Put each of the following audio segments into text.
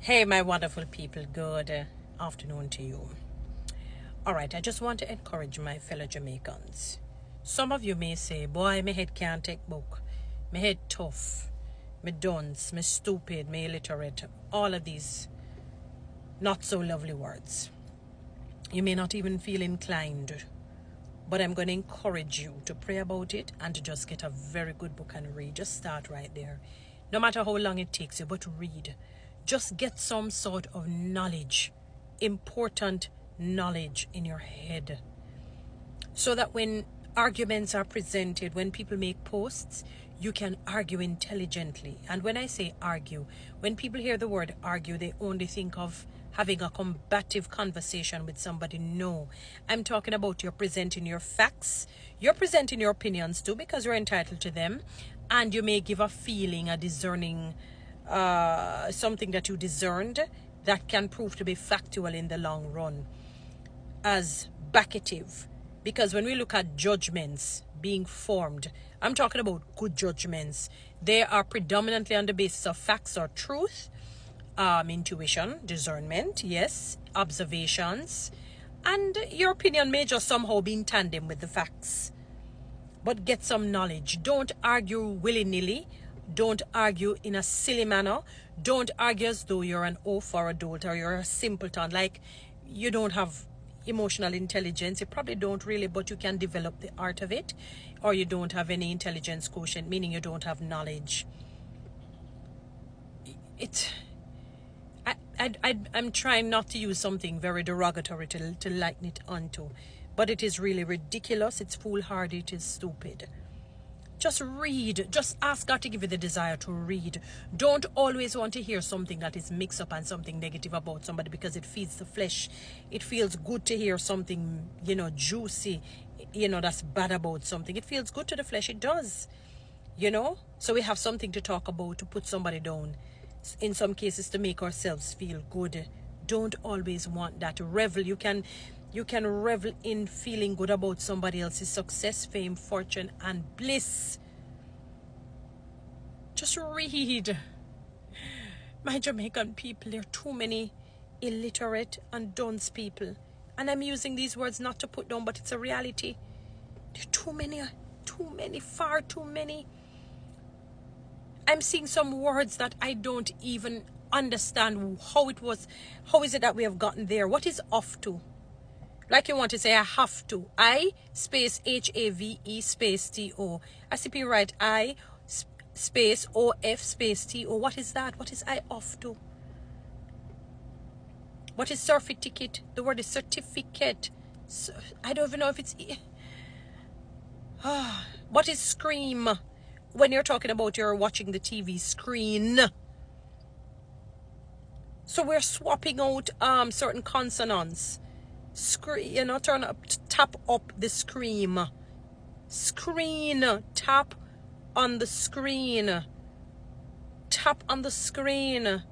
Hey, my wonderful people, good afternoon to you. All right, I just want to encourage my fellow Jamaicans. Some of you may say, boy, my head can't take book. My head tough. Me dunce, me stupid, me illiterate. All of these not so lovely words. You may not even feel inclined, but I'm going to encourage you to pray about it and to just get a very good book and read. Just start right there. No matter how long it takes you, but read. Just get some sort of knowledge, important knowledge in your head, so that when arguments are presented, when people make posts, you can argue intelligently. And when I say argue, when people hear the word argue, they only think of having a combative conversation with somebody. No, I'm talking about you're presenting your facts, you're presenting your opinions too, because you're entitled to them, and you may give a feeling, a discerning, something that you discerned that can prove to be factual in the long run as backative. Because when we look at judgments being formed, I'm talking about good judgments. They are predominantly on the basis of facts or truth, intuition, discernment, yes, observations, and your opinion may just somehow be in tandem with the facts. But get some knowledge. Don't argue willy-nilly. Don't argue in a silly manner. Don't argue as though you're an oaf or a dolt or you're a simpleton, like you don't have emotional intelligence. You probably don't really, but you can develop the art of it. Or you don't have any intelligence quotient, meaning you don't have knowledge. I'm trying not to use something very derogatory to lighten it onto, but it is really ridiculous. It's foolhardy. It is stupid. Just read. Just ask God to give you the desire to read. Don't always want to hear something that is mixed up and something negative about somebody because it feeds the flesh. It feels good to hear something, juicy, that's bad about something. It feels good to the flesh. It does, So we have something to talk about, to put somebody down. In some cases, to make ourselves feel good. Don't always want that. Revel. You can revel in feeling good about somebody else's success, fame, fortune, and bliss. Just read. My Jamaican people, there are too many illiterate and dunce people. And I'm using these words not to put down, but it's a reality. There are too many, far too many. I'm seeing some words that I don't even understand how it was. How is it that we have gotten there? What is off to? Like you want to say, I have to. I space HAVE space TO. I see right. I space OF space TO. What is that? What is I off to? What is certificate? The word is certificate. I don't even know if it's... What is scream? When you're talking about you're watching the TV screen. So we're swapping out certain consonants. Turn up, tap up the screen. Tap on the screen. Tap on the screen.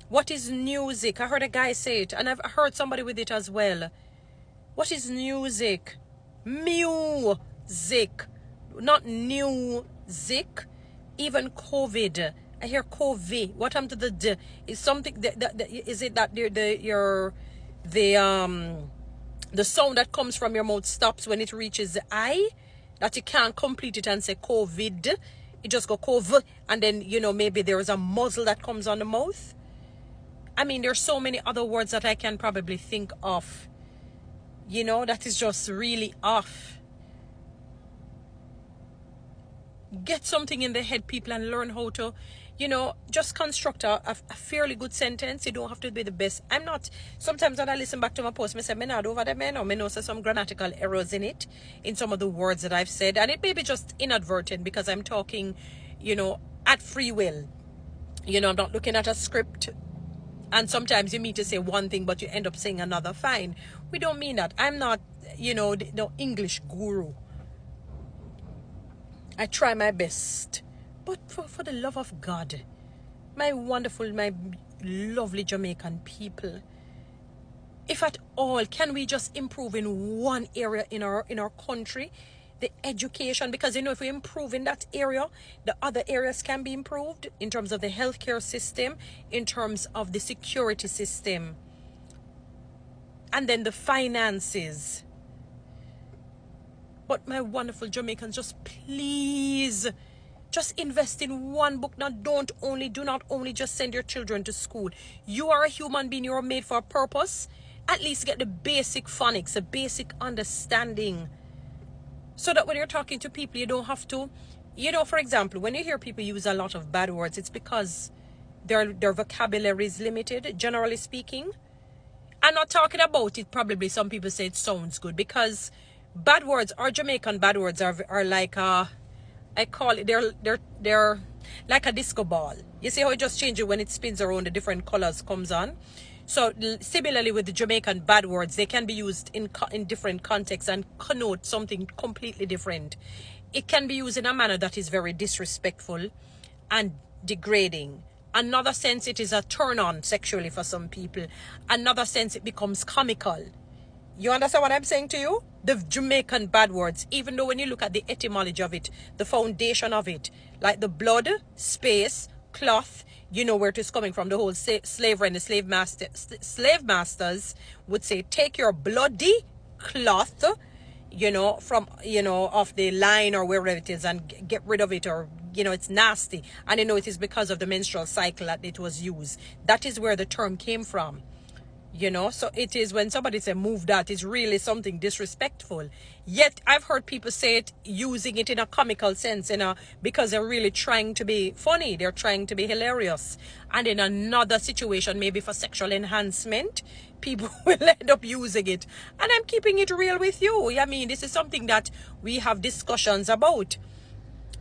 What is music? I heard a guy say it, and I've heard somebody with it as well. What is music? Music, not music. Even COVID. I hear COVID. What happened to the D? Is something is it that the sound that comes from your mouth stops when it reaches the I, that you can't complete it and say COVID. It just go COVID, and then maybe there is a muzzle that comes on the mouth. I mean, there's so many other words that I can probably think of, that is just really off. Get something in the head, people, and learn how to just construct a fairly good sentence. You don't have to be the best. I'm not. Sometimes when I listen back to my post, I say, I'm not over them, I know some grammatical errors in it, in some of the words that I've said. And it may be just inadvertent because I'm talking, at free will. I'm not looking at a script. And sometimes you mean to say one thing, but you end up saying another. Fine. We don't mean that. I'm not, no English guru. I try my best. But for the love of God, my lovely Jamaican people, if at all, can we just improve in one area in our country? the education, because you know, if we improve in that area, the other areas can be improved in terms of the healthcare system, in terms of the security system, and then the finances. But my wonderful Jamaicans, just please, just invest in one book. Now, do not only just send your children to school. You are a human being. You are made for a purpose. At least get the basic phonics, the basic understanding, so that when you're talking to people, you don't have to, you know, for example, when you hear people use a lot of bad words, it's because their vocabulary is limited, generally speaking. I'm not talking about it. Probably some people say it sounds good, because bad words, or Jamaican bad words, are like I call it, they're like a disco ball. You see how it just changes when it spins around, the different colors comes on. So similarly with the Jamaican bad words, they can be used in different contexts and connote something completely different. It can be used in a manner that is very disrespectful and degrading. Another sense, it is a turn on sexually for some people. Another sense, it becomes comical. You understand what I'm saying to you? The Jamaican bad words, even though when you look at the etymology of it, the foundation of it, like the blood, space, cloth, you know where it is coming from. The whole slavery and the slave masters would say, take your bloody cloth, you know, from, you know, off the line or wherever it is, and get rid of it, or, you know, it's nasty. And you know, it is because of the menstrual cycle that it was used. That is where the term came from. You know, so it is, when somebody say move that, is really something disrespectful. Yet I've heard people say it, using it in a comical sense, you know, because they're really trying to be funny, they're trying to be hilarious. And in another situation, maybe for sexual enhancement, people will end up using it. And I'm keeping it real with you. I mean, this is something that we have discussions about.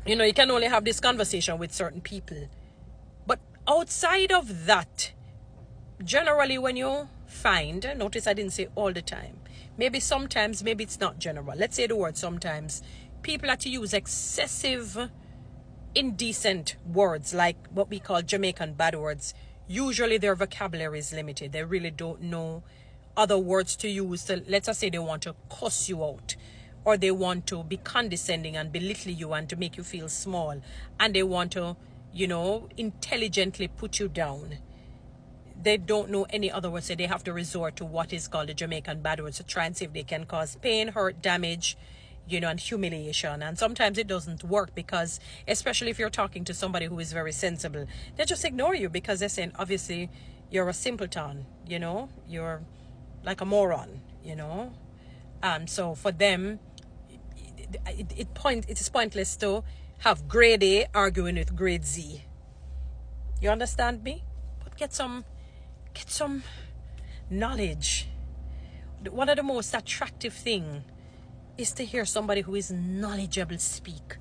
You know, you can only have this conversation with certain people. But outside of that, generally when you find, notice I didn't say all the time, maybe sometimes, maybe it's not general, let's say the word sometimes, people have to use excessive indecent words, like what we call Jamaican bad words. Usually their vocabulary is limited. They really don't know other words to use. So let's just say they want to cuss you out, or they want to be condescending and belittle you and to make you feel small, and they want to, you know, intelligently put you down. They don't know any other words, so they have to resort to what is called the Jamaican bad words to try and see if they can cause pain, hurt, damage, you know, and humiliation. And sometimes it doesn't work, because especially if you're talking to somebody who is very sensible, they just ignore you, because they're saying, obviously, you're a simpleton, you know, you're like a moron, you know. So for them, it is pointless to have grade A arguing with grade Z. You understand me? But get some knowledge. One of the most attractive things is to hear somebody who is knowledgeable speak.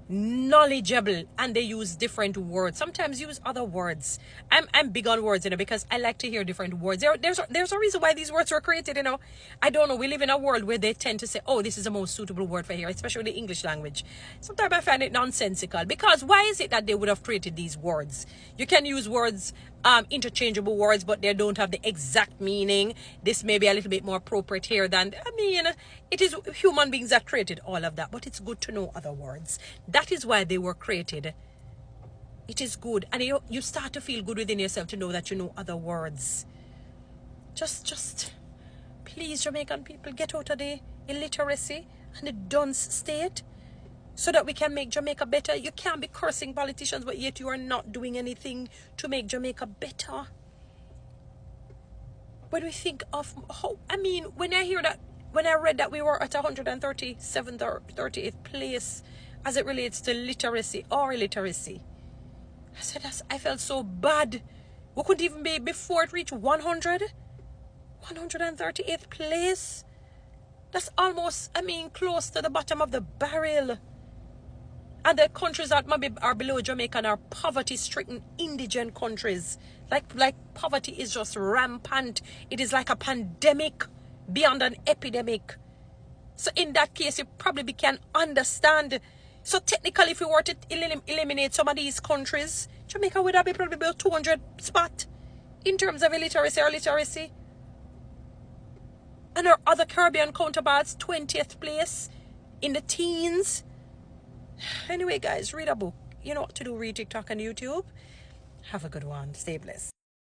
Knowledgeable, and they use different words, sometimes use other words. I'm big on words, you know, because I like to hear different words. There's a reason why these words were created, you know. I don't know, we live in a world where they tend to say, oh, this is the most suitable word for here, especially the English language. Sometimes I find it nonsensical, because why is it that they would have created these words? You can use words, interchangeable words, but they don't have the exact meaning. This may be a little bit more appropriate here than, I mean, it is human beings that created all of that, but it's good to know other words. That is why they were created. It is good, and you start to feel good within yourself to know that you know other words. Just please, Jamaican people, get out of the illiteracy and the dunce state, so that we can make Jamaica better. You can't be cursing politicians, but yet you are not doing anything to make Jamaica better. When we think of how, I mean, when I read that we were at 137th or 38th place as it relates to literacy or illiteracy, I said, I felt so bad. We couldn't even be, before it reached 138th place. That's almost, I mean, close to the bottom of the barrel. And the countries that maybe are below Jamaica are poverty-stricken, indigent countries. Like poverty is just rampant. It is like a pandemic beyond an epidemic. So in that case, you probably can understand. So technically, if we were to eliminate some of these countries, Jamaica would have been probably about 200 spot in terms of illiteracy or literacy. And our other Caribbean counterparts, 20th place in the teens. Anyway, guys, read a book. You know what to do. Read TikTok and YouTube. Have a good one. Stay blessed.